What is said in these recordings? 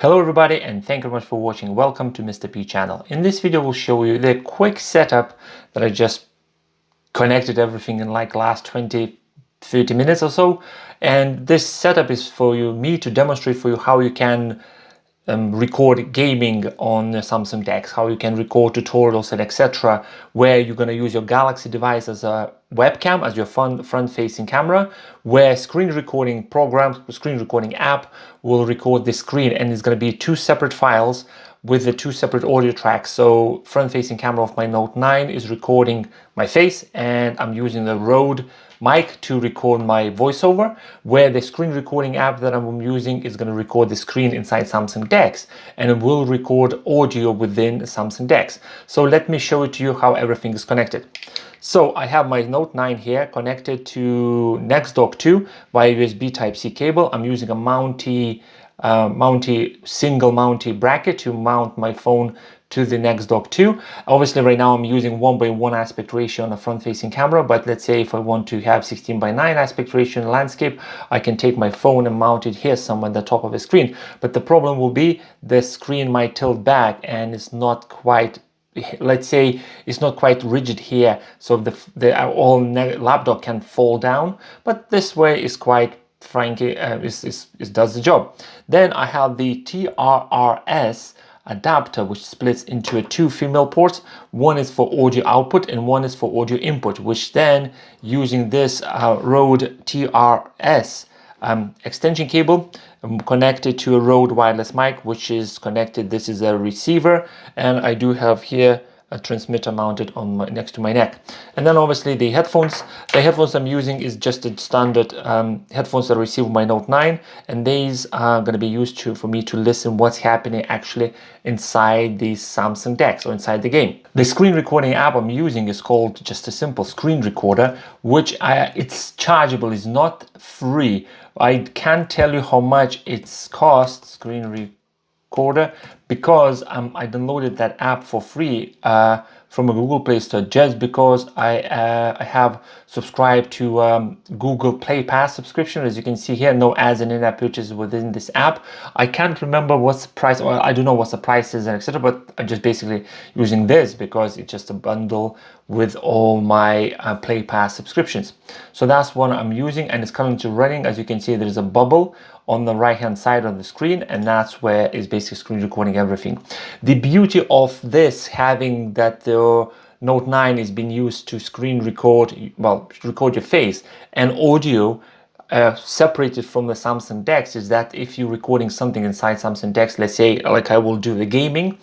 Hello everybody, and thank you very much for watching. Welcome to Mr. P channel. In this video we'll show you the quick setup that I just connected everything in like last 20-30 minutes or so. And this setup is for me to demonstrate for you how you can record gaming on Samsung DeX, how you can record tutorials and etc., where you're going to use your Galaxy device as a webcam, as your front-facing camera, where screen recording program, screen recording app will record the screen, and it's going to be two separate files with the two separate audio tracks. So front-facing camera of my Note 9 is recording my face, and I'm using the Rode mic to record my voiceover, where the screen recording app that I'm using is going to record the screen inside Samsung DeX, and it will record audio within Samsung DeX. So let me show it to you how everything is connected. So I have my Note 9 here connected to NextDock 2 via USB Type-C cable. I'm using a single mounty bracket to mount my phone to the NextDock 2. Obviously right now I'm using 1:1 aspect ratio on a front-facing camera, but let's say if I want to have 16:9 aspect ratio in landscape, I can take my phone and mount it here somewhere at the top of the screen. But the problem will be the screen might tilt back and it's not quite, let's say it's not quite rigid here, so the laptop can fall down, but this way is quite frankly it does the job. Then I have the TRRS adapter, which splits into two female ports. One is for audio output and one is for audio input, which then using this Rode TRS extension cable connected to a Rode wireless mic, which is connected. This is a receiver, and I do have here a transmitter mounted on next to my neck. And then obviously the headphones I'm using is just a standard headphones that I receive my Note 9, and these are going to be used for me to listen what's happening actually inside the Samsung DeX or inside the game. The screen recording app I'm using is called just a simple screen recorder, which it's chargeable, is not free. I can't tell you how much it's cost, screen recorder, because I downloaded that app for free from a Google Play Store, just because I have subscribed to Google Play Pass subscription. As you can see here, no ads and in-app purchases within this app. I can't remember what's the price, or I don't know what the price is and etc., but I'm just basically using this because it's just a bundle with all my Play Pass subscriptions. So that's what I'm using, and it's currently running. As you can see, there's a bubble on the right hand side of the screen, and that's where it's basically screen recording everything. The beauty of this, having that the Note 9 is being used to screen record, well, record your face and audio separated from the Samsung DeX, is that if you're recording something inside Samsung DeX, let's say like I will do the game,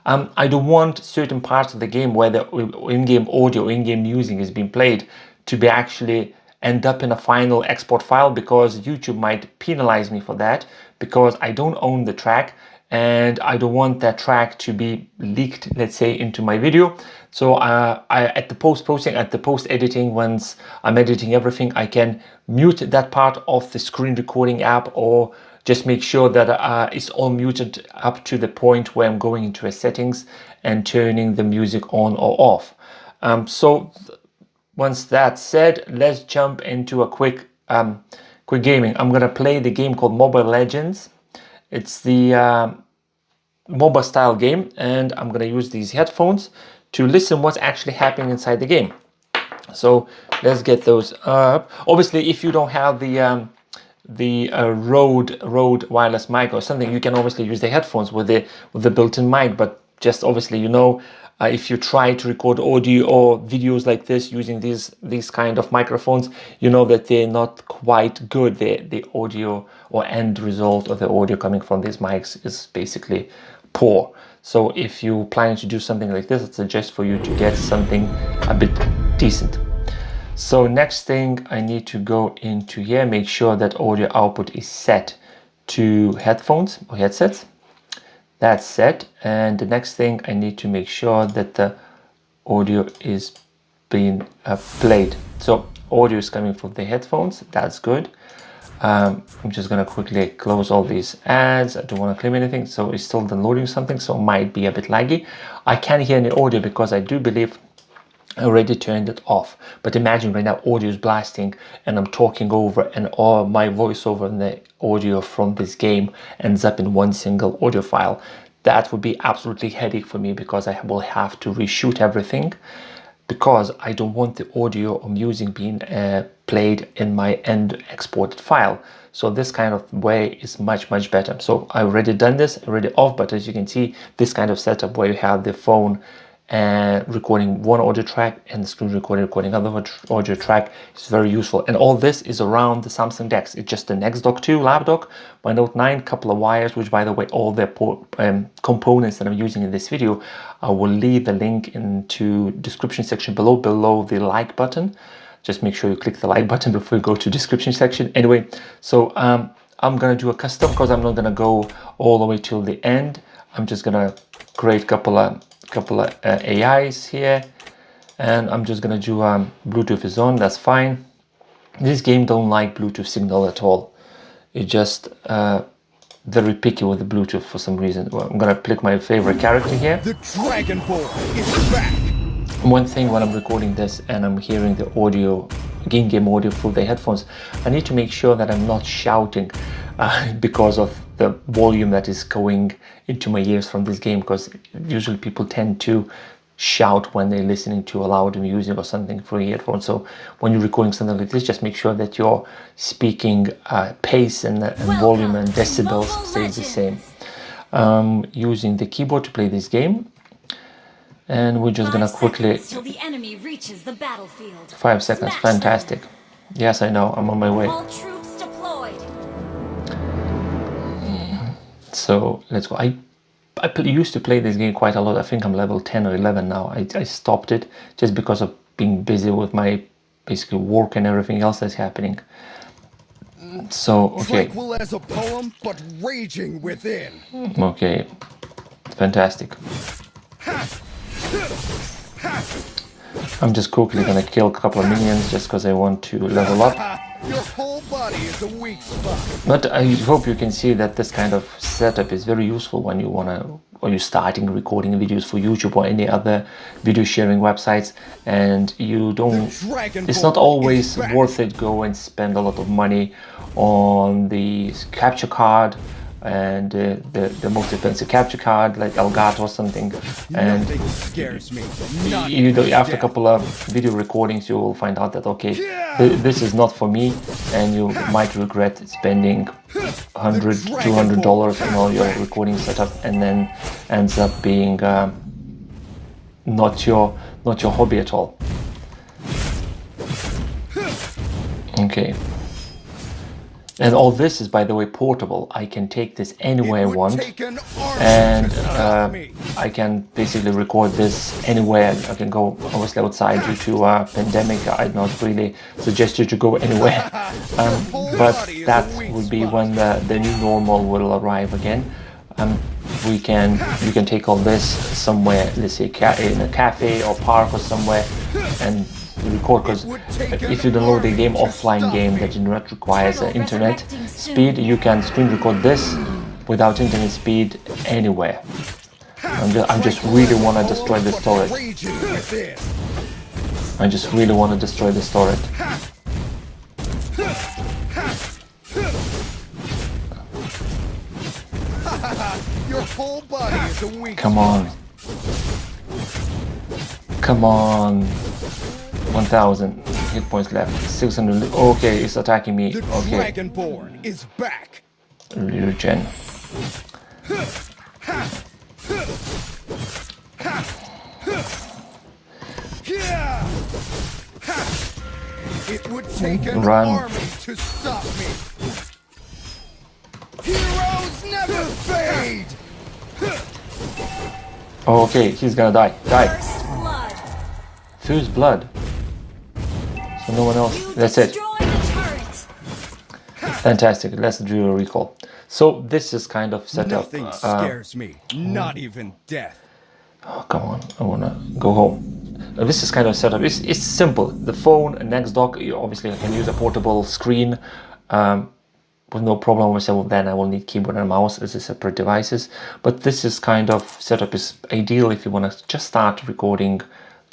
I don't want certain parts of the game where the in-game audio, in-game music is being played to be actually end up in a final export file, because YouTube might penalize me for that, because I don't own the track and I don't want that track to be leaked, let's say, into my video. So at the post-processing, at the post-editing, once I'm editing everything, I can mute that part of the screen recording app, or just make sure that it's all muted up to the point where I'm going into a settings and turning the music on or off. Once that's said, let's jump into a quick gaming. I'm gonna play the game called Mobile Legends. It's the mobile style game, and I'm gonna use these headphones to listen what's actually happening inside the game. So let's get those up. Obviously, if you don't have the Rode wireless mic or something, you can obviously use the headphones with the built-in mic. But just obviously, if you try to record audio or videos like this using these kind of microphones, you know that they're not quite good. The audio or end result of the audio coming from these mics is basically poor. So if you're planning to do something like this, I suggest for you to get something a bit decent. So next thing, I need to go into here, make sure that audio output is set to headphones or headsets. That's set. And the next thing, I need to make sure that the audio is being played. So audio is coming from the headphones. That's good. I'm just gonna quickly close all these ads. I don't want to claim anything, so it's still downloading something, so it might be a bit laggy. I can't hear any audio because I do believe I already turned it off. But imagine right now audio is blasting and I'm talking over, and all my voiceover and the audio from this game ends up in one single audio file. That would be absolutely headache for me, because I will have to reshoot everything, because I don't want the audio I'm using being played in my end exported file. So this kind of way is much better. So I already done this, already off, but as you can see, this kind of setup where you have the phone recording one audio track and the screen recording another audio track is very useful. And all this is around the Samsung DeX. It's just the Next Dock 2 lap dock, my Note 9, couple of wires, which by the way, all the components that I'm using in this video, I will leave the link into description section below the like button. Just make sure you click the like button before you go to description section. Anyway, so I'm gonna do a custom, because I'm not gonna go all the way till the end. I'm just gonna create a couple of AIs here, and I'm just gonna do Bluetooth is on. That's fine. This game don't like Bluetooth signal at all. It just very picky with the Bluetooth for some reason. Well, I'm gonna pick my favorite character here. The Dragon Ball is back. One thing when I'm recording this and I'm hearing the audio, game audio through the headphones, I need to make sure that I'm not shouting because of the volume that is going into my ears from this game, because usually people tend to shout when they're listening to a loud music or something through earphones. So when you're recording something like this, just make sure that your speaking pace and volume and decibels stays the same. Using the keyboard to play this game. And we're just gonna quickly. Till the enemy reaches the battlefield. 5 seconds, fantastic. Yes, I know, I'm on my way. All troops deployed. So let's go. I used to play this game quite a lot. I think I'm level 10 or 11 now. I stopped it just because of being busy with my basically work and everything else that's happening. So okay. Tranquil as a poem, but raging within. Okay, fantastic. I'm just quickly gonna kill a couple of minions just because I want to level up. Your whole body is a weak spot. But I hope you can see that this kind of setup is very useful when you wanna, or you're starting recording videos for YouTube or any other video sharing websites, and you don't. It's not always worth it go and spend a lot of money on the capture card and the most expensive capture card like Elgato or something, and scares me. After a couple of video recordings you will find out that okay, this is not for me, and you might regret spending $100, $200 on all your recording setup, and then ends up being not your hobby at all. Okay. And all this is, by the way, portable. I can take this anywhere I want, and I can basically record this anywhere. I can go obviously outside due to a pandemic. I'd not really suggest you to go anywhere, but that would be when the new normal will arrive again. You can take all this somewhere, let's say in a cafe or park or somewhere, and record, because if you download a game, offline game that do not requires internet speed, you can screen record this without internet speed anywhere. I just really want to destroy the storage. I just really want to destroy the storage. Your whole body is a weak Come on. Come on. 1000 hit points left. 600. Okay, it's attacking me. The Okay. Dragonborn is back. Regen. It would take an Run. army to stop me. Heroes never fade. Okay, he's gonna die. Die. First blood. First blood. So no one else. You That's it. destroy the turret. Fantastic. Let's do a recall. So this is kind of set up. Nothing scares me, not even death. Oh, come on, I wanna go home. This is kind of set up. It's simple. The phone, a Next Dock. Obviously, I can use a portable screen with no problem myself. Then I will need keyboard and mouse as a separate devices. But this is kind of setup is ideal if you want to just start recording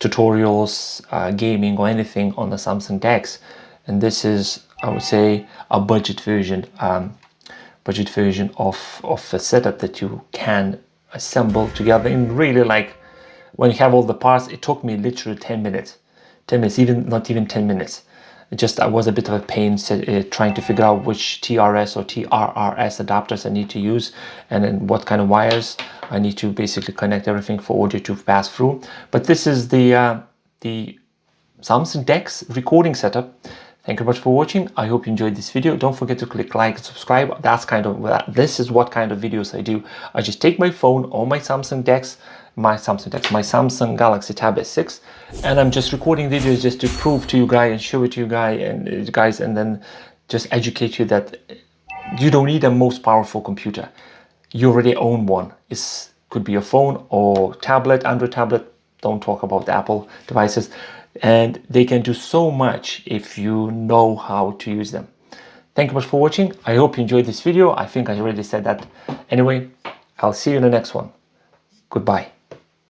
tutorials, gaming or anything on the Samsung DeX. And this is, I would say, a budget version of a setup that you can assemble together in really, like, when you have all the parts. It took me literally 10 minutes, even not even 10 minutes. I was a bit of a pain trying to figure out which TRS or TRRS adapters I need to use, and then what kind of wires I need to basically connect everything for audio to pass through. But this is the Samsung DeX recording setup. Thank you very much for watching. I hope you enjoyed this video. Don't forget to click like and subscribe. This is what kind of videos I do. I just take my phone or my Samsung Galaxy Tab S6, and I'm just recording videos just to prove to you guys and show it to you guys, and then just educate you that you don't need a most powerful computer. You already own one. It could be a phone or tablet, Android tablet. Don't talk about the Apple devices. And they can do so much if you know how to use them. Thank you much for watching. I hope you enjoyed this video. I think I already said that. Anyway, I'll see you in the next one. Goodbye.